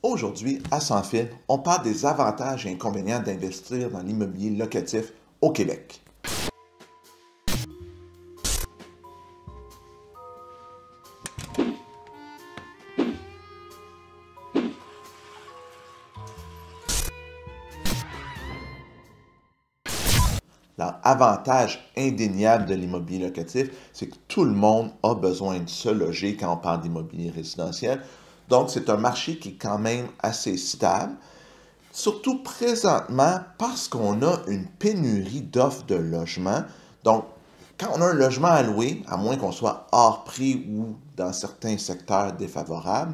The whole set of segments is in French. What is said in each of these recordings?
Aujourd'hui, à Sans Fil, on parle des avantages et inconvénients d'investir dans l'immobilier locatif au Québec. L'avantage indéniable de l'immobilier locatif, c'est que tout le monde a besoin de se loger quand on parle d'immobilier résidentiel. Donc, c'est un marché qui est quand même assez stable, surtout présentement parce qu'on a une pénurie d'offres de logement. Donc, quand on a un logement à louer, à moins qu'on soit hors prix ou dans certains secteurs défavorables,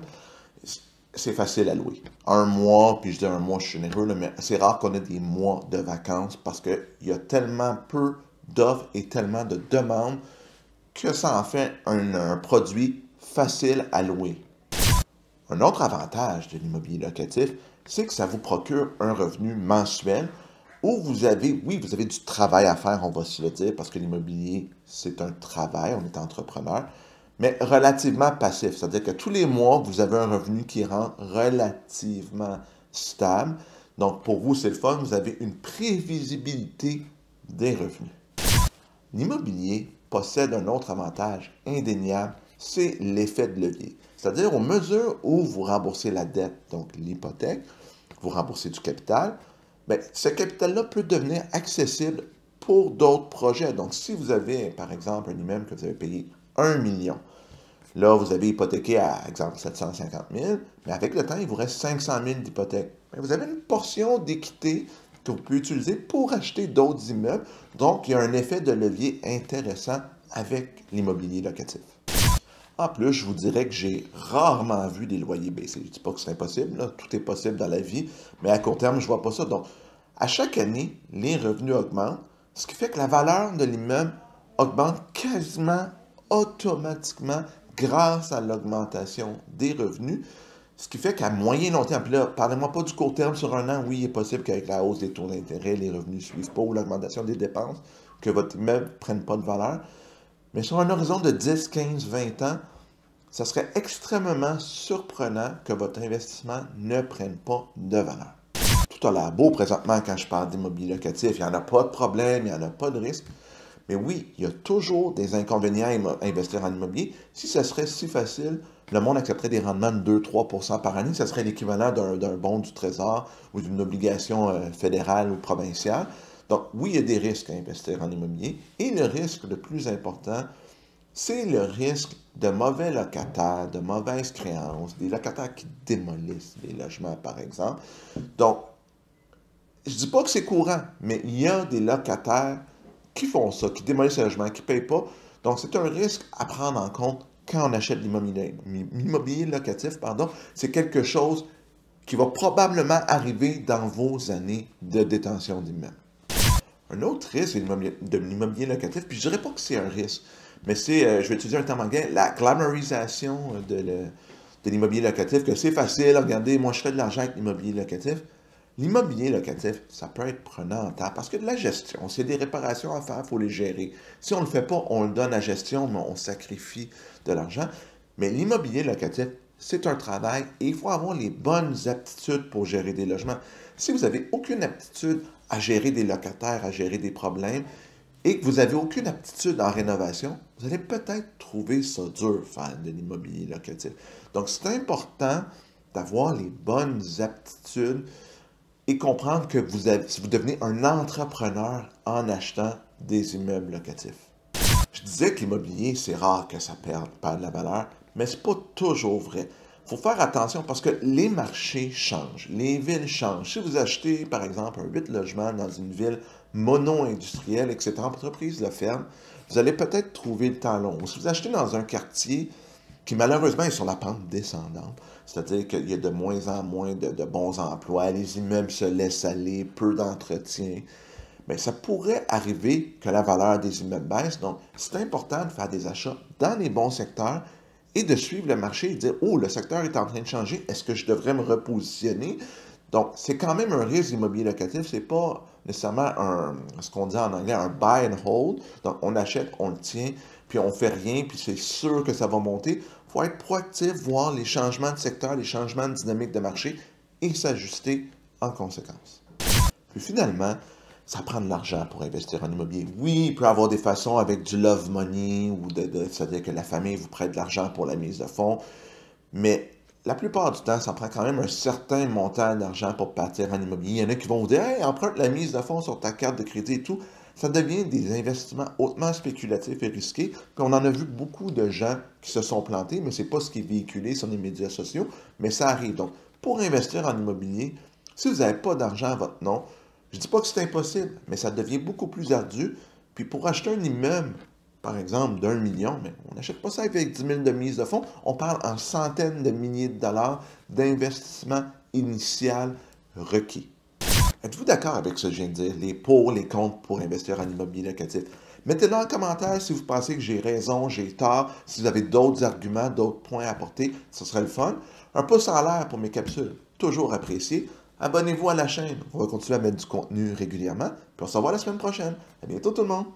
c'est facile à louer. Un mois, puis je dis un mois, je suis généreux, là, mais c'est rare qu'on ait des mois de vacances parce qu'il y a tellement peu d'offres et tellement de demandes que ça en fait un produit facile à louer. Un autre avantage de l'immobilier locatif, c'est que ça vous procure un revenu mensuel où vous avez, oui, vous avez du travail à faire, on va se le dire, parce que l'immobilier, c'est un travail, on est entrepreneur, mais relativement passif. C'est-à-dire que tous les mois, vous avez un revenu qui rend relativement stable. Donc, pour vous, c'est le fun, vous avez une prévisibilité des revenus. L'immobilier possède un autre avantage indéniable, c'est l'effet de levier. C'est-à-dire, aux mesures où vous remboursez la dette, donc l'hypothèque, vous remboursez du capital, bien, ce capital-là peut devenir accessible pour d'autres projets. Donc, si vous avez, par exemple, un immeuble que vous avez payé 1 million, là, vous avez hypothéqué à, exemple, 750 000, mais avec le temps, il vous reste 500 000 d'hypothèque. Bien, vous avez une portion d'équité que vous pouvez utiliser pour acheter d'autres immeubles. Donc, il y a un effet de levier intéressant avec l'immobilier locatif. En plus, je vous dirais que j'ai rarement vu des loyers baisser. Je ne dis pas que c'est impossible, là. Tout est possible dans la vie, mais à court terme, je ne vois pas ça. Donc, à chaque année, les revenus augmentent, ce qui fait que la valeur de l'immeuble augmente quasiment automatiquement grâce à l'augmentation des revenus, ce qui fait qu'à moyen et long terme, puis là, parlez-moi pas du court terme sur un an, oui, il est possible qu'avec la hausse des taux d'intérêt, les revenus ne suivent pas ou l'augmentation des dépenses, que votre immeuble ne prenne pas de valeur. Mais sur un horizon de 10, 15, 20 ans, ça serait extrêmement surprenant que votre investissement ne prenne pas de valeur. Tout a l'air beau présentement quand je parle d'immobilier locatif. Il n'y en a pas de problème, il n'y en a pas de risque. Mais oui, il y a toujours des inconvénients à investir en immobilier. Si ça serait si facile, le monde accepterait des rendements de 2-3% par année. Ça serait l'équivalent d'un bon du Trésor ou d'une obligation fédérale ou provinciale. Donc oui, il y a des risques à investir en immobilier. Et le risque le plus important, c'est le risque de mauvais locataires, de mauvaises créances, des locataires qui démolissent les logements, par exemple. Donc, je ne dis pas que c'est courant, mais il y a des locataires qui font ça, qui démolissent le logement, qui ne payent pas. Donc, c'est un risque à prendre en compte quand on achète l'immobilier locatif. Pardon. C'est quelque chose qui va probablement arriver dans vos années de détention d'immeuble. Un autre risque de l'immobilier locatif, puis je dirais pas que c'est un risque, mais c'est, je vais utiliser un terme anglais, la glamorisation de l'immobilier locatif, que c'est facile, regardez, moi je fais de l'argent avec l'immobilier locatif. L'immobilier locatif, ça peut être prenant en temps parce que de la gestion, s'il y a des réparations à faire, il faut les gérer. Si on ne le fait pas, on le donne à gestion, mais on sacrifie de l'argent. Mais l'immobilier locatif, c'est un travail et il faut avoir les bonnes aptitudes pour gérer des logements. Si vous n'avez aucune aptitude à gérer des locataires, à gérer des problèmes, et que vous n'avez aucune aptitude en rénovation, vous allez peut-être trouver ça dur faire de l'immobilier locatif. Donc, c'est important d'avoir les bonnes aptitudes et comprendre que si vous devenez un entrepreneur en achetant des immeubles locatifs. Je disais que l'immobilier, c'est rare que ça perde de la valeur, mais ce n'est pas toujours vrai. Il faut faire attention parce que les marchés changent, les villes changent. Si vous achetez, par exemple, un 8 logements dans une ville mono-industrielle et que cette entreprise le ferme, vous allez peut-être trouver le temps long. Ou si vous achetez dans un quartier qui malheureusement est sur la pente descendante, c'est-à-dire qu'il y a de moins en moins de bons emplois, les immeubles se laissent aller, peu d'entretien, bien, ça pourrait arriver que la valeur des immeubles baisse. Donc, c'est important de faire des achats dans les bons secteurs et de suivre le marché et de dire, oh, le secteur est en train de changer, est-ce que je devrais me repositionner? Donc, c'est quand même un risque immobilier locatif, c'est pas nécessairement ce qu'on dit en anglais, un buy and hold. Donc, on achète, on le tient, puis on fait rien, puis c'est sûr que ça va monter. Il faut être proactif, voir les changements de secteur, les changements de dynamique de marché et s'ajuster en conséquence. Puis finalement, ça prend de l'argent pour investir en immobilier. Oui, il peut y avoir des façons avec du love money ou c'est-à-dire que la famille vous prête de l'argent pour la mise de fonds, mais la plupart du temps, ça prend quand même un certain montant d'argent pour partir en immobilier. Il y en a qui vont vous dire, hey, emprunte la mise de fonds sur ta carte de crédit et tout. Ça devient des investissements hautement spéculatifs et risqués. Puis on en a vu beaucoup de gens qui se sont plantés, mais ce n'est pas ce qui est véhiculé sur les médias sociaux, mais ça arrive. Donc, pour investir en immobilier, si vous n'avez pas d'argent à votre nom, je ne dis pas que c'est impossible, mais ça devient beaucoup plus ardu. Puis pour acheter un immeuble, par exemple, d'1 million, mais on n'achète pas ça avec 10 000 de mise de fonds. On parle en centaines de milliers de dollars d'investissement initial requis. Êtes-vous d'accord avec ce que je viens de dire, les pour, les contre pour investir en immobilier locatif? Mettez-le en commentaire si vous pensez que j'ai raison, j'ai tort, si vous avez d'autres arguments, d'autres points à apporter, ce serait le fun. Un pouce en l'air pour mes capsules, toujours apprécié. Abonnez-vous à la chaîne, on va continuer à mettre du contenu régulièrement, puis on se revoit la semaine prochaine. À bientôt tout le monde!